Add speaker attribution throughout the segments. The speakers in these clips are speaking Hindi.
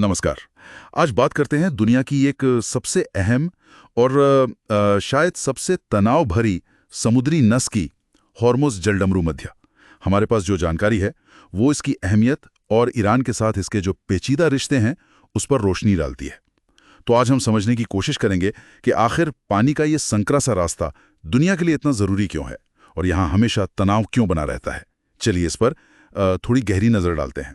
Speaker 1: नमस्कार। आज बात करते हैं दुनिया की एक सबसे अहम और शायद सबसे तनाव भरी समुद्री नस की, हॉर्मुज़ जलडमरू मध्य। हमारे पास जो जानकारी है वो इसकी अहमियत और ईरान के साथ इसके जो पेचीदा रिश्ते हैं उस पर रोशनी डालती है। तो आज हम समझने की कोशिश करेंगे कि आखिर पानी का ये संकरा सा रास्ता दुनिया के लिए इतना ज़रूरी क्यों है और यहाँ हमेशा तनाव क्यों बना रहता है। चलिए इस पर थोड़ी गहरी नज़र डालते हैं।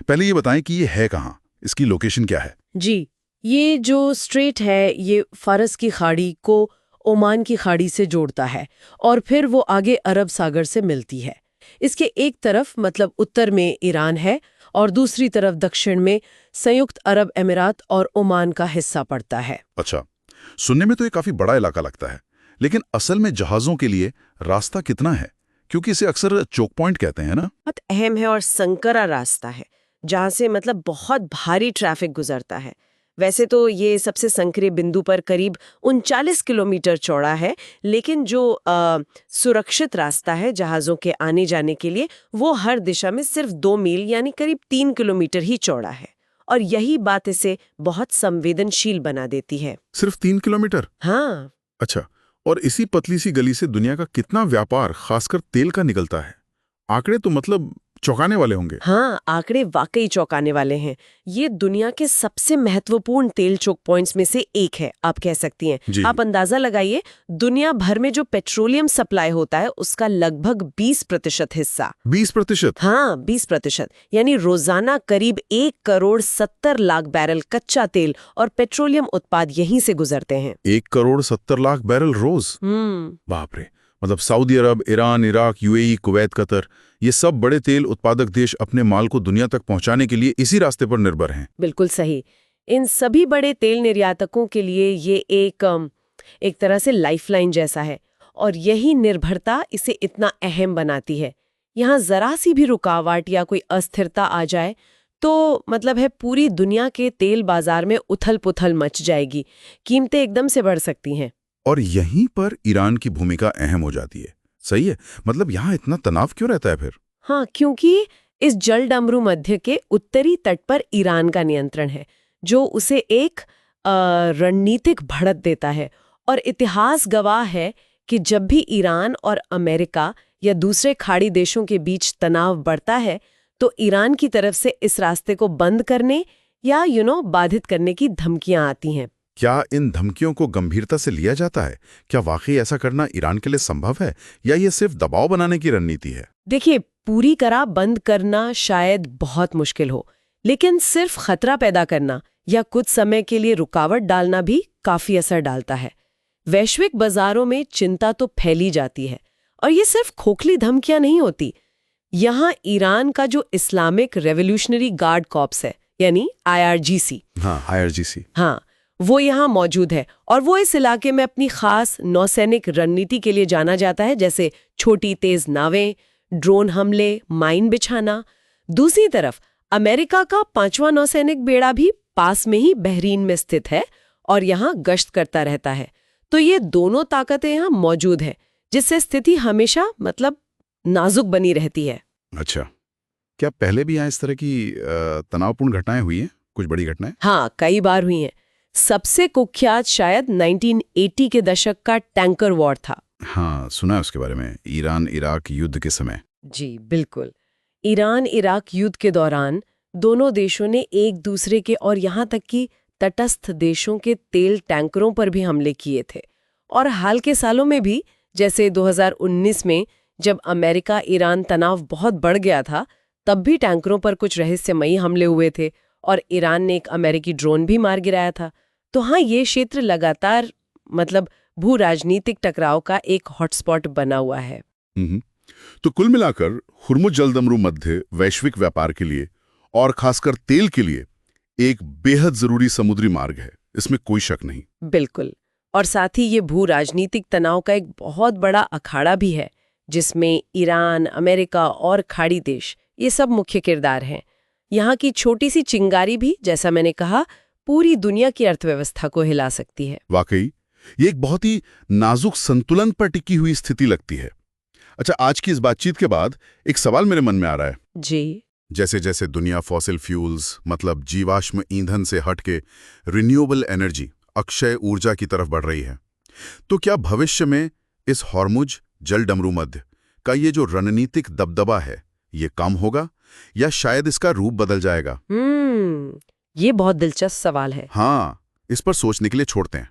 Speaker 1: पहले ये बताएं कि ये है कहाँ, इसकी लोकेशन क्या है?
Speaker 2: जी, ये जो स्ट्रेट है ये फारस की खाड़ी को ओमान की खाड़ी से जोड़ता है और फिर वो आगे अरब सागर से मिलती है। इसके एक तरफ मतलब उत्तर में ईरान है और दूसरी तरफ दक्षिण में संयुक्त अरब अमीरात और ओमान का हिस्सा पड़ता है।
Speaker 1: अच्छा, सुनने में तो ये काफी बड़ा इलाका लगता है, लेकिन असल में जहाजों के लिए रास्ता कितना है? क्योंकि इसे अक्सर चोक पॉइंट कहते हैं ना।
Speaker 2: बहुत अहम है और संकरा रास्ता है जहाँ से मतलब बहुत भारी ट्रैफिक गुजरता है। वैसे तो ये सबसे संकरे बिंदु पर करीब 39 किलोमीटर चौड़ा है, लेकिन जो सुरक्षित रास्ता है जहाज़ों के आने जाने के लिए वो हर दिशा में सिर्फ 2 मील यानी करीब 3 किलोमीटर ही चौड़ा है। और यही बात इसे बहुत संवेदनशील बना देती है।
Speaker 1: सिर्फ 3 किलोमीटर?
Speaker 2: हाँ।
Speaker 1: अच्छा, और इसी पतली सी गली से दुनिया का कितना व्यापार, खासकर तेल का, निकलता है? आंकड़े तो मतलब चौंकाने वाले होंगे।
Speaker 2: हाँ, आंकड़े वाकई चौंकाने वाले हैं। ये दुनिया के सबसे महत्वपूर्ण तेल चोक पॉइंट्स में से एक है, आप कह सकती हैं। आप अंदाजा लगाइए, दुनिया भर में जो पेट्रोलियम सप्लाई होता है उसका लगभग 20% हिस्सा।
Speaker 1: 20%?
Speaker 2: हाँ, 20%। यानी रोजाना करीब 1,70,00,000 बैरल कच्चा तेल और पेट्रोलियम उत्पाद यहीं से गुजरते हैं।
Speaker 1: 1,70,00,000 बैरल रोज? बाप रे। मतलब Saudi Arab, Iran, Iraq, UAE, Kuwait, Qatar, ये सब बड़े तेल उत्पादक देश अपने माल को दुनिया तक पहुंचाने के लिए इसी रास्ते पर निर्भर हैं।
Speaker 2: बिल्कुल सही। इन सभी बड़े तेल निर्यातकों के लिए ये एक तरह से लाइफलाइन जैसा है और यही निर्भरता इसे इतना अहम बनाती है। यहाँ जरा सी भी रुकावट या कोई अस्थिरता आ जाए तो मतलब है पूरी दुनिया के तेल बाजार में उथल-पुथल मच जाएगी, कीमतें एकदम से बढ़ सकती हैं।
Speaker 1: और यहीं पर ईरान की भूमिका अहम हो जाती है। सही है, मतलब यहाँ इतना तनाव क्यों रहता है फिर?
Speaker 2: हाँ, क्योंकि इस जलडमरू मध्य के उत्तरी तट पर ईरान का नियंत्रण है, जो उसे एक रणनीतिक बढ़त देता है। और इतिहास गवाह है कि जब भी ईरान और अमेरिका या दूसरे खाड़ी देशों के बीच तनाव बढ़ता है तो ईरान की तरफ से इस रास्ते को बंद करने या बाधित करने की धमकियां आती हैं।
Speaker 1: क्या इन धमकियों को गंभीरता से लिया जाता है? क्या वाकई ऐसा करना ईरान के लिए संभव है या ये सिर्फ दबाव बनाने की रणनीति है?
Speaker 2: देखिए, पूरी तरह बंद करना शायद बहुत मुश्किल हो, लेकिन सिर्फ खतरा पैदा करना या कुछ समय के लिए रुकावट डालना भी काफी असर डालता है। वैश्विक बाजारों में चिंता तो फैली जाती है और ये सिर्फ खोखली धमकियां नहीं होती। यहाँ ईरान का जो इस्लामिक रेवोल्यूशनरी गार्ड कॉर्प्स है यानी IRGC, हाँ, वो यहाँ मौजूद है और वो इस इलाके में अपनी खास नौसैनिक रणनीति के लिए जाना जाता है, जैसे छोटी तेज नावें, ड्रोन हमले, माइन बिछाना। दूसरी तरफ अमेरिका का 5वां नौसैनिक बेड़ा भी पास में ही बहरीन में स्थित है और यहाँ गश्त करता रहता है। तो ये दोनों ताकतें यहाँ मौजूद हैं, जिससे स्थिति हमेशा मतलब नाजुक बनी रहती है।
Speaker 1: अच्छा, क्या पहले भी यहाँ इस तरह की तनावपूर्ण घटनाएं हुई हैं? कुछ बड़ी घटनाएं?
Speaker 2: हाँ, कई बार हुई हैं। सबसे कुख्यात शायद 1980 के दशक का टैंकर वॉर था।
Speaker 1: हाँ, सुना है उसके बारे में, ईरान इराक युद्ध के समय।
Speaker 2: जी बिल्कुल। ईरान इराक युद्ध के दौरान दोनों देशों ने एक दूसरे के और यहाँ तक कि तटस्थ देशों के तेल टैंकरों पर भी हमले किए थे। और हाल के सालों में भी, जैसे 2019 में जब अमेरिका ईरान तनाव बहुत बढ़ गया था, तब भी टैंकरों पर कुछ रहस्यमयी हमले हुए थे और ईरान ने एक अमेरिकी ड्रोन भी मार गिराया था। तो हाँ, ये क्षेत्र लगातार मतलब भू राजनीतिक टकराव का एक हॉटस्पॉट बना हुआ है।
Speaker 1: तो कुल मिलाकर हुर्मुज़ जलडमरू मध्य वैश्विक व्यापार के लिए और खासकर तेल के लिए एक बेहद जरूरी समुद्री मार्ग है, इसमें कोई शक नहीं।
Speaker 2: बिल्कुल। और साथ ही ये भू राजनीतिक तनाव का एक बहुत बड़ा अखाड़ा भी है, जिसमें ईरान, अमेरिका और खाड़ी देश ये सब मुख्य किरदार हैं। यहाँ की छोटी सी चिंगारी भी, जैसा मैंने कहा, पूरी दुनिया की अर्थव्यवस्था को हिला सकती है।
Speaker 1: वाकई ये एक बहुत ही नाजुक संतुलन पर टिकी हुई स्थिति लगती है। अच्छा, आज की इस बातचीत के बाद एक सवाल मेरे मन में आ रहा है।
Speaker 2: जी।
Speaker 1: जैसे जैसे दुनिया फॉसिल फ्यूल्स मतलब जीवाश्म ईंधन से हटके रिन्यूएबल एनर्जी अक्षय ऊर्जा की तरफ बढ़ रही है, तो क्या भविष्य में इस हॉर्मुज जलडमरू मध्य का ये जो रणनीतिक दबदबा है ये कम होगा या शायद इसका रूप बदल जाएगा?
Speaker 2: ये बहुत दिलचस्प सवाल है।
Speaker 1: हाँ, इस पर सोचने के लिए छोड़ते हैं।